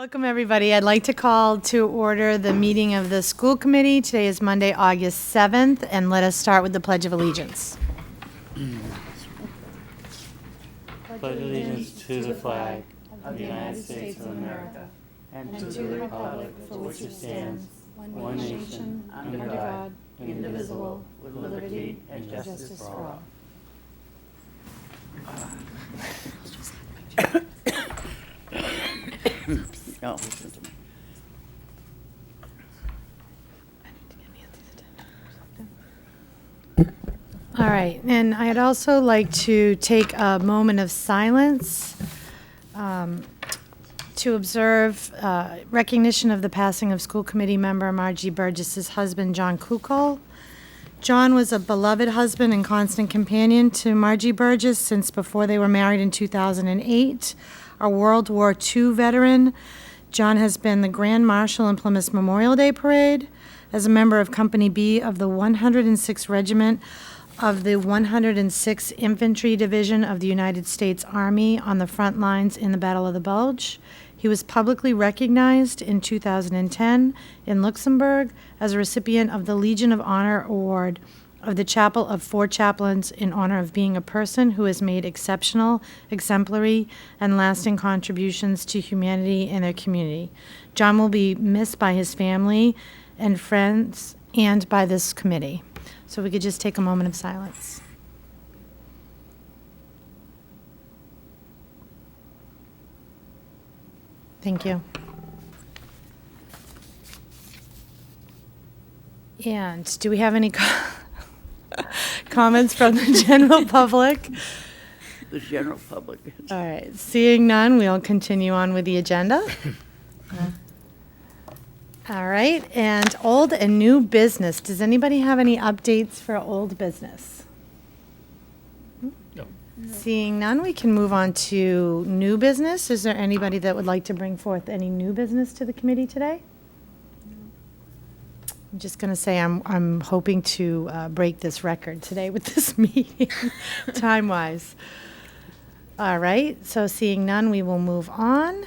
Welcome, everybody. I'd like to call to order the meeting of the school committee. Today is Monday, August 7th, and let us start with the Pledge of Allegiance. Pledge allegiance to the flag of the United States of America and to the republic for which it stands, one nation, under God, indivisible, with liberty and justice for all. No, listen to me. All right, and I'd also like to take a moment of silence to observe recognition of the passing of school committee member Margie Burgess's husband, John Kukol. John was a beloved husband and constant companion to Margie Burgess since before they were married in 2008. A World War II veteran, John has been the Grand Marshal in Plymouth Memorial Day Parade, as a member of Company B of the 106th Regiment of the 106th Infantry Division of the United States Army on the front lines in the Battle of the Bulge. He was publicly recognized in 2010 in Luxembourg as a recipient of the Legion of Honor Award of the Chapel of Four Chaplains in honor of being a person who has made exceptional, exemplary, and lasting contributions to humanity and their community. John will be missed by his family and friends and by this committee. So we could just take a moment of silence. Thank you. And do we have any comments from the general public? The general public. All right, seeing none, we'll continue on with the agenda. All right, and old and new business. Does anybody have any updates for old business? No. Seeing none, we can move on to new business. Is there anybody that would like to bring forth any new business to the committee today? I'm just going to say I'm hoping to break this record today with this meeting, time-wise. All right, so seeing none, we will move on.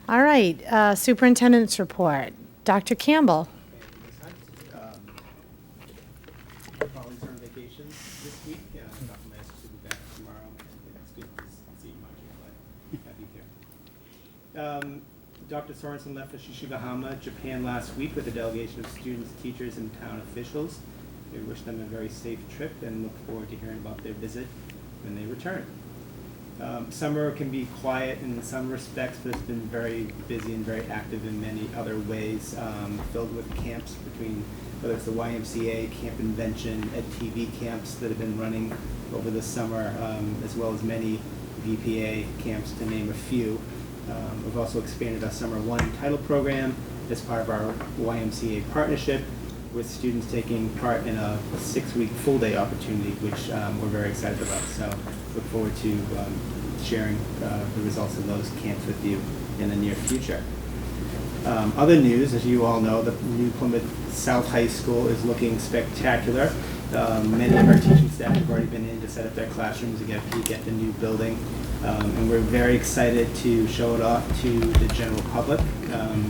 All right, Superintendents Report. Dr. Campbell. Colleagues are on vacation this week. Dr. Masters will be back tomorrow. It's good to see you, Margie, but happy here. Dr. Sorensen left for Shishigahama, Japan last week with a delegation of students, teachers, and town officials. We wish them a very safe trip and look forward to hearing about their visit when they return. Summer can be quiet in some respects, but it's been very busy and very active in many other ways, filled with camps between, whether it's the YMCA, Camp Invention, EDTV camps that have been running over the summer, as well as many VPA camps, to name a few. We've also expanded our Summer One title program as part of our YMCA partnership, with students taking part in a 6-week full-day opportunity, which we're very excited about. So look forward to sharing the results of those camps with you in the near future. Other news, as you all know, the new Plymouth South High School is looking spectacular. Many of our teaching staff have already been in to set up their classrooms and get a peek at the new building. And we're very excited to show it off to the general public.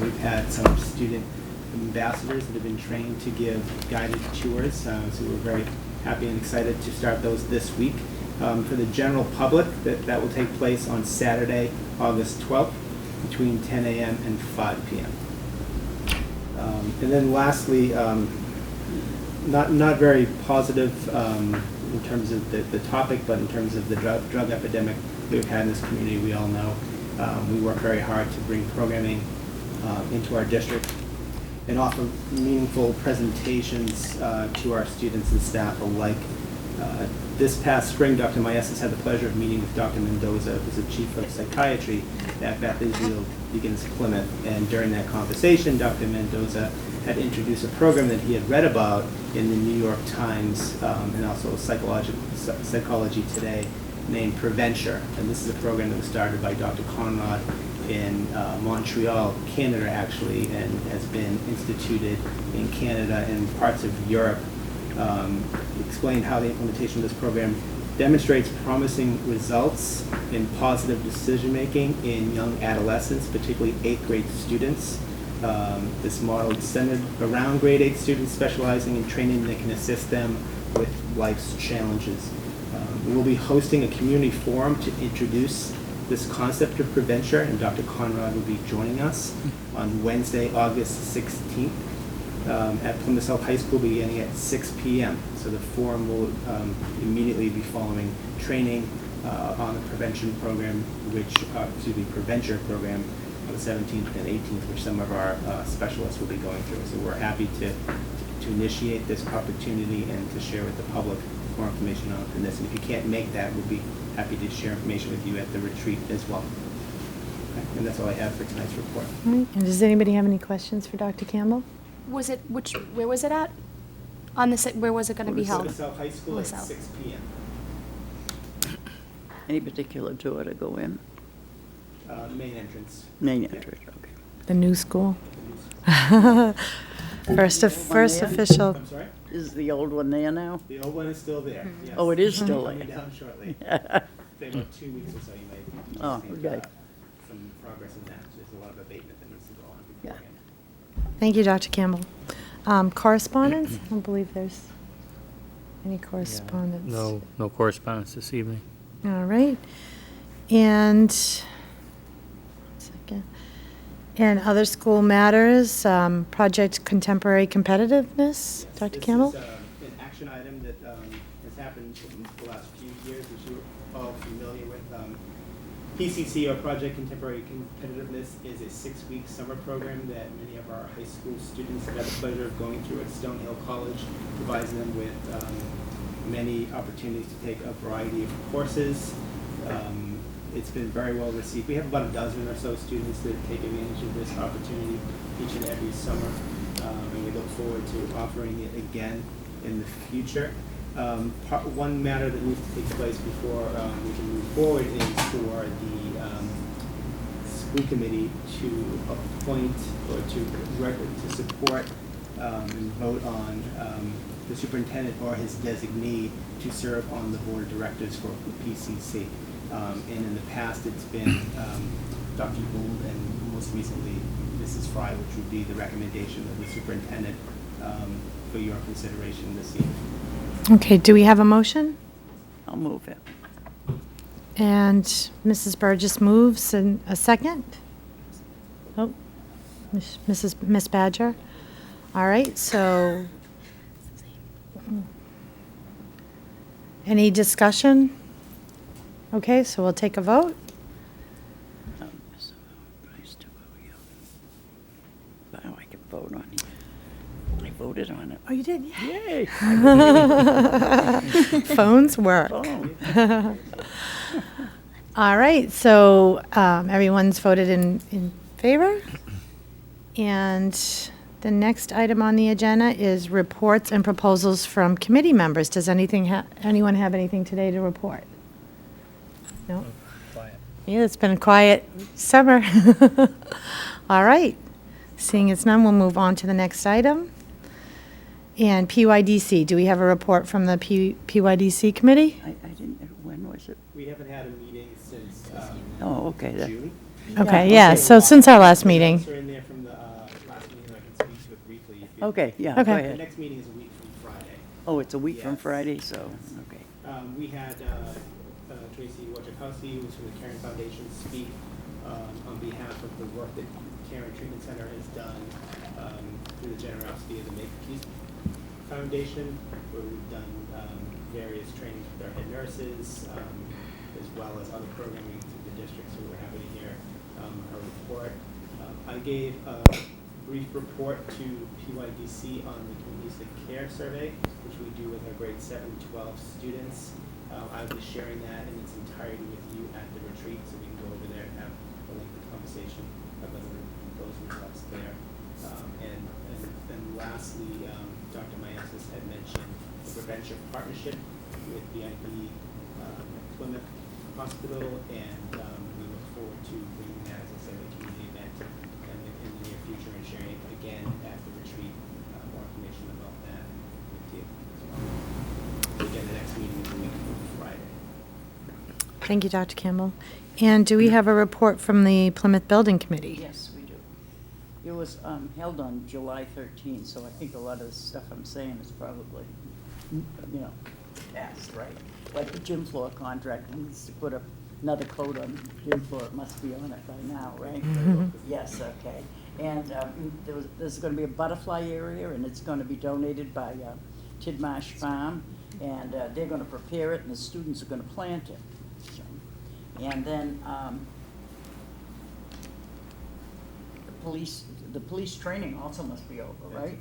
We've had some student ambassadors that have been trained to give guided tours, so we're very happy and excited to start those this week. For the general public, that will take place on Saturday, August 12th, between 10 a.m. and 5 p.m. And then lastly, not very positive in terms of the topic, but in terms of the drug epidemic we've had in this community. We all know we work very hard to bring programming into our district and offer meaningful presentations to our students and staff alike. This past spring, Dr. Maestas had the pleasure of meeting with Dr. Mendoza, who's the Chief of Psychiatry at Beth Israel Begins Plymouth. And during that conversation, Dr. Mendoza had introduced a program that he had read about in the New York Times and also Psychology Today, named Preventure. And this is a program that was started by Dr. Conrad in Montreal, Canada, actually, and has been instituted in Canada and parts of Europe. Explained how the implementation of this program demonstrates promising results in positive decision-making in young adolescents, particularly 8th grade students. This model is centered around grade 8 students specializing in training that can assist them with life's challenges. We will be hosting a community forum to introduce this concept of prevention, and Dr. Conrad will be joining us on Wednesday, August 16th at Plymouth South High School beginning at 6 p.m. So the forum will immediately be following training on the prevention program, prevention program on the 17th and 18th, which some of our specialists will be going through. So we're happy to initiate this opportunity and to share with the public more information on this. And if you can't make that, we'll be happy to share information with you at the retreat as well. Okay. And that's all I have for tonight's report. All right. And does anybody have any questions for Dr. Campbell? Was it, where was it at? On the, where was it going to be held? Plymouth South High School at Plymouth South. 6 p.m. Any particular door to go in? Main entrance. Main Yeah. entrance, okay. The new school? First there? official. I'm sorry? Is the old one there now? The old one is still there. Yes. Oh, it is still Coming there. down shortly. In about 2 weeks or so, you may Oh, see okay. some progress in that. There's a lot of abatement that needs to go on Yeah. beforehand. Thank you, Dr. Campbell. Correspondence? I don't believe there's any correspondence. No correspondence this evening. All right. And, second. And other school matters, Project Contemporary Competitiveness, Yes, Dr. Campbell? This is an action item that has happened in the last few years, which you're all familiar with. PCC, or Project Contemporary Competitiveness, is a 6-week summer program that many of our high school students have had the pleasure of going through at Stonehill College. Provides them with many opportunities to take a variety of courses. It's been very well received. We have about a dozen or so students that take advantage of this opportunity each and every summer, and we look forward to offering it again in the future. One matter that needs to take place before we can move forward is for the school committee to appoint or to support and vote on the superintendent or his designee to serve on the board of directors for PCC. And in the past, it's been Dr. Gould and most recently Mrs. Fry, which would be the recommendation of the superintendent for your consideration this evening. Okay, do we have a motion? I'll move it. And Mrs. Burgess moves, and a second? Oh, Miss Badger? All right, so, any discussion? Okay, so we'll take a vote. So, nice to vote, yeah. Now I can vote on it. I voted on it. Oh, you did? Yeah. Yay! Phones work. Oh. All right, so everyone's voted in favor. And the next item on the agenda is reports and proposals from committee members. Does anyone have anything today to report? No? Quiet. Yeah, it's been a quiet summer. All right, seeing as none, we'll move on to the next item. And PYDC, do we have a report from the PYDC committee? I didn't, when was it? We haven't had a meeting since Oh, okay. June. Okay, yeah, so since our last meeting. Are in there from the last meeting, I can speak to it briefly. If you- Okay, yeah, go Okay. The ahead. next meeting is a week from Friday. Oh, it's a week from Yes. Friday, so, okay. We had Tracy Wojciechowski, who's from the Caring Foundation, speak on behalf of the work that Caring Treatment Center has done through the generosity of the Make Peace Foundation, where we've done various trainings with our head nurses, as well as other programming through the district, so we're happy to hear her report. I gave a brief report to PYDC on the Community Care Survey, which we do with our grade 7 to 12 students. I'll be sharing that in its entirety with you at the retreat, so we can go over there and have a lengthy conversation about those results there. And lastly, Dr. Mayasis had mentioned the prevention partnership with PYD Plymouth Hospital, and we look forward to bringing that, as I said, a community event in the near future and sharing again at the retreat more information about that with you. Again, the next meeting is a week from Friday. Thank you, Dr. Campbell. And do we have a report from the Plymouth Building Committee? Yes, we do. It was held on July 13th, so I think a lot of the stuff I'm saying is probably, past, right? Like the gym floor contract, needs to put another coat on the gym floor, it must be on it by now, right? Yes, okay. And there's going to be a butterfly area, and it's going to be donated by Tidmarsh Farm, and they're going to prepare it, and the students are going to plant it. So, and then the police training also must be over, right?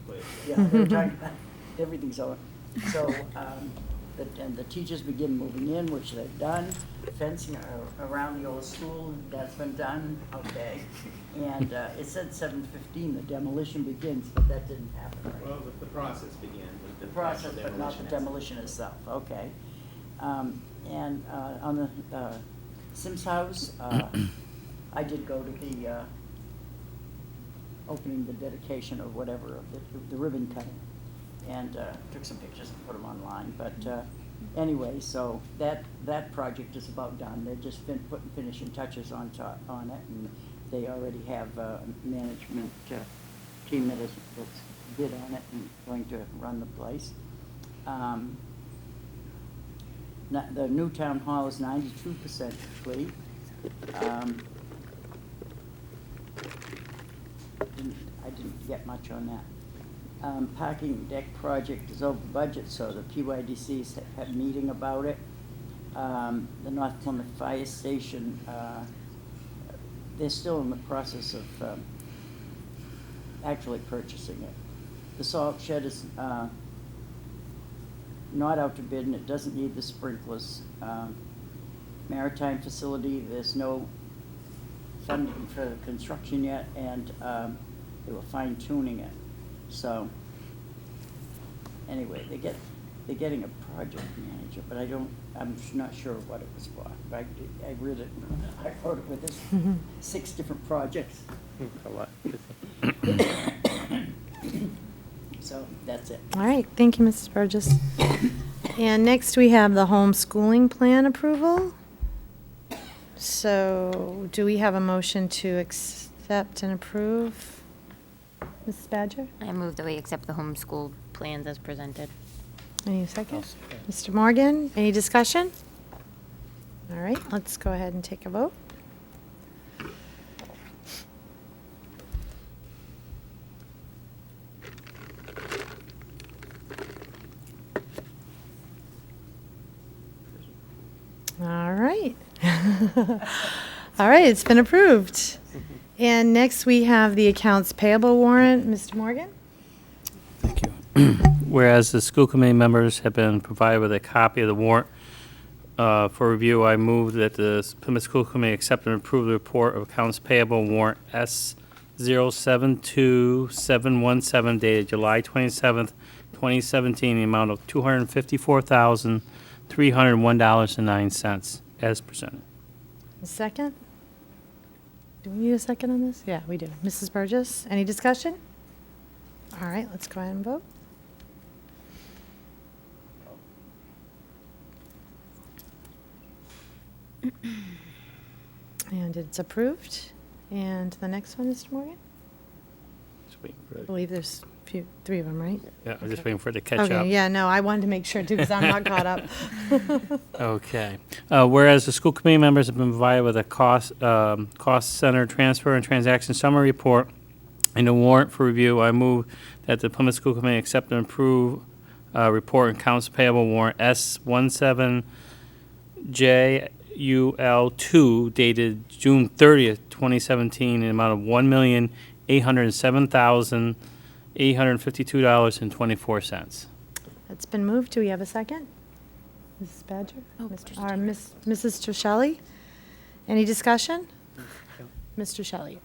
Yeah, they're talking about everything's over. So, and the teachers begin moving in, which they've done. Fencing around the old school, that's been done, okay. And it said 7:15, the demolition begins, but that didn't happen, right? Well, the process began. The process, but not the demolition itself, okay. And on the Sims House, I did go to the opening, the dedication or whatever, of the ribbon cutting, and took some pictures and put them online. But anyway, so that project is about done. They've just been putting finishing touches on it, and they already have a management team that's bid on it and going to run the place. The new town hall is 92% complete. I didn't get much on that. Parking deck project is over budget, so the PYDCs had a meeting about it. The North Plymouth Fire Station, they're still in the process of actually purchasing it. The salt shed is not out to bid, and it doesn't need the sprinklers. Maritime facility, there's no funding for the construction yet, and they were fine-tuning it. So, anyway, they're getting a project manager, but I'm not sure what it was for. I read it, I wrote it with this 6 different projects. A lot. So, that's it. All right, thank you, Mrs. Burgess. And next, we have the homeschooling plan approval. So, do we have a motion to accept and approve? Mrs. Badger? I move that we accept the homeschool plans as presented. Any second? Mr. Morgan, any discussion? All right, let's go ahead and take a vote. All right. All right, it's been approved. And next, we have the accounts payable warrant. Mr. Morgan? Thank you. Whereas the school committee members have been provided with a copy of the warrant for review, I move that the Plymouth School Committee accept and approve the report of accounts payable warrant S072717 dated July 27th, 2017, in the amount of $254,301.09 as presented. A second? Do we need a second on this? Yeah, we do. Mrs. Burgess, any discussion? All right, let's go ahead and vote. And it's approved. And the next one, Mr. Morgan? Just waiting for I it. believe there's 3 of them, right? Yeah, I'm just waiting for it to catch up. Okay, yeah, no, I wanted to make sure too, because I'm not caught up. Okay. Whereas the school committee members have been provided with a cost center transfer and transaction summary report and a warrant for review, I move that the Plymouth School Committee accept and approve report and accounts payable warrant S17JUL2 dated June 30th, 2017, in the amount of $1,807,852.24. It's been moved. Do we have a second? Mrs. Badger? Oh, Mrs. Trishelli? Any discussion? Mr. Shelley?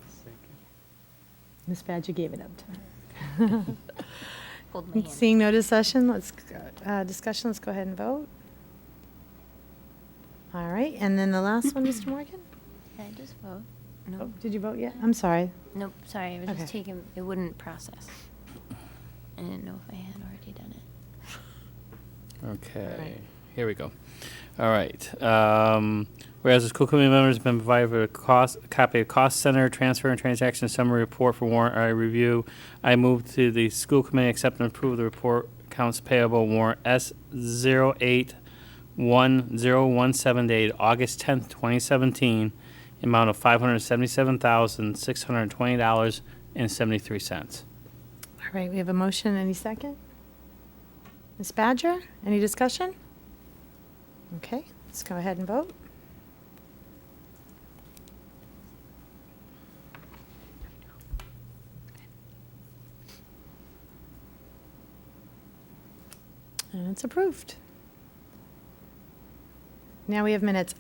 Ms. Badger gave it up to her. Hold my hand. Seeing no discussion, let's go ahead and vote. All right, and then the last one, Mr. Morgan? Can I just vote? Oh, No. did you vote yet? I'm sorry. Nope, sorry, I was Okay. just taking, it wouldn't process. I didn't know if I had already done it. Okay, right. here we go. All right. Whereas the school committee members have been provided with a copy of cost center transfer and transaction summary report for warrant review, I move to the school committee accept and approve the report accounts payable warrant S081017 dated August 10th, 2017, amount of $577,620.73. All right, we have a motion. Any second? Ms. Badger, any discussion? Okay, let's go ahead and vote. And it's approved. Now we have minutes.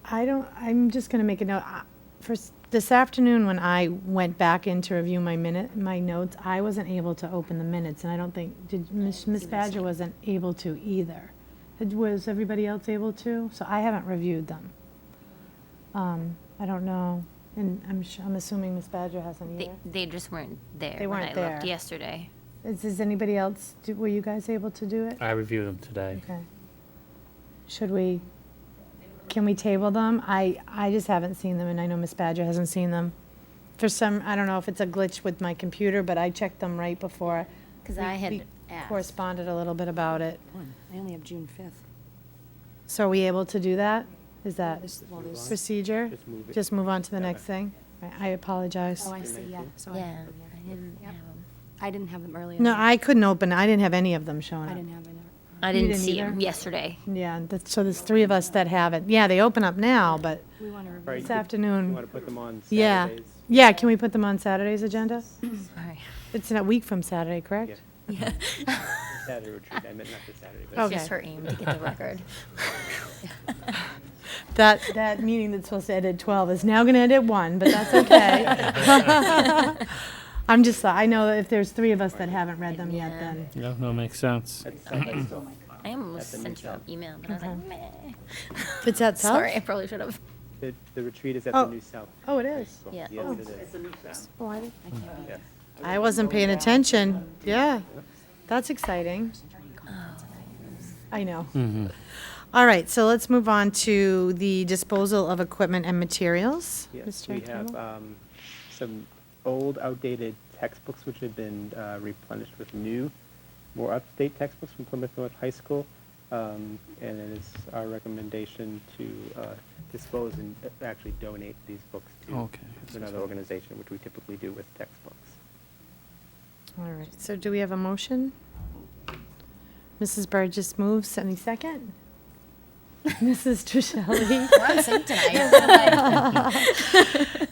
I'm just going to make a note. This afternoon, when I went back in to review my notes, I wasn't able to open the minutes, and I don't think, Ms. Badger wasn't able to either. Was everybody else able to? So I haven't reviewed them. I don't know, and I'm assuming Ms. Badger hasn't either. They just weren't there They when weren't I looked there. yesterday. Is anybody else, were you guys able to do it? I reviewed them today. Okay. Can we table them? I just haven't seen them, and I know Ms. Badger hasn't seen them. I don't know if it's a glitch with my computer, but I checked them right before. Because I had We asked. corresponded a little bit about it. I only have June 5th. So are we able to do that? Is that Well, there's- procedure? Just move it. Just move on to the Okay. next thing? I apologize. Oh, I see, yeah. So I Yeah, have them, I didn't Yep. have them. I didn't have them earlier. No, I couldn't open, I didn't have any of them showing I up. didn't have any. I You didn't didn't see either? them yesterday. Yeah, so there's 3 of us that have it. Yeah, they open up now, but We want to review. Right, this you afternoon. want to put them on Yeah. Saturdays? Yeah, can we put them on Saturday's agenda? Sorry. It's in a week from Saturday, correct? Yeah. Saturday retreat, I meant not this Saturday, but. Okay. It's just her aim to get the record. That meeting that's supposed to end at 12 is now going to end at 1, but that's okay. I know that if there's 3 of us that haven't read them yet, Yeah. then. Yeah, no, makes sense. That's Sunday. I almost At the sent you an New email, but I was Okay. like, meh. It's at South? Sorry, I probably should have. The retreat is at Oh. the New South. Oh, it is? School. Yeah. Yes, Oh. it is. Oh, I didn't- Yes. I wasn't paying attention. Yeah, that's exciting. I know. Mhm. All right, so let's move on to the disposal of equipment and materials. Yes, Mr. we have Campbell? some old outdated textbooks which have been replenished with new, more up-to-date textbooks from Plymouth North High School. And it is our recommendation to dispose and actually donate these books Okay. to another organization, which we typically do with textbooks. All right, so do we have a motion? Mrs. Burgess moves. Any second? Mrs. Trishelli? We're on sync tonight.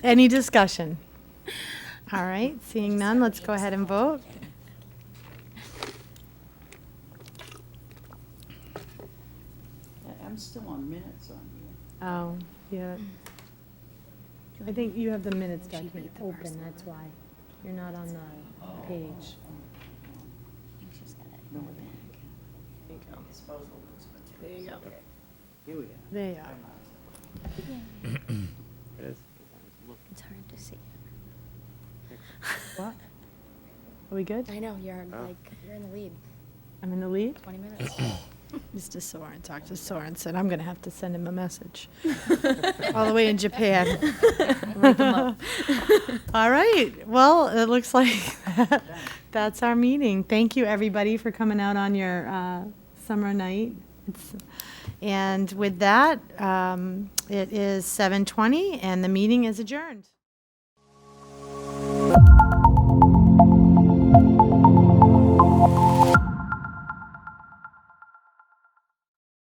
Any discussion? All right, seeing none, let's go ahead and vote. I'm still on minutes on here. Oh, yeah. I think you have the minutes document open, that's why. You're not on the page. There you go. Here we are. There you are. It is. It's hard to see. What? Are we good? I know, you're in the lead. I'm in the lead? 20 minutes. Mr. Soren, Dr. Sorensen, I'm going to have to send him a message. All the way in Japan. All right, well, it looks like that's our meeting. Thank you, everybody, for coming out on your summer night. And with that, it is 7:20, and the meeting is adjourned.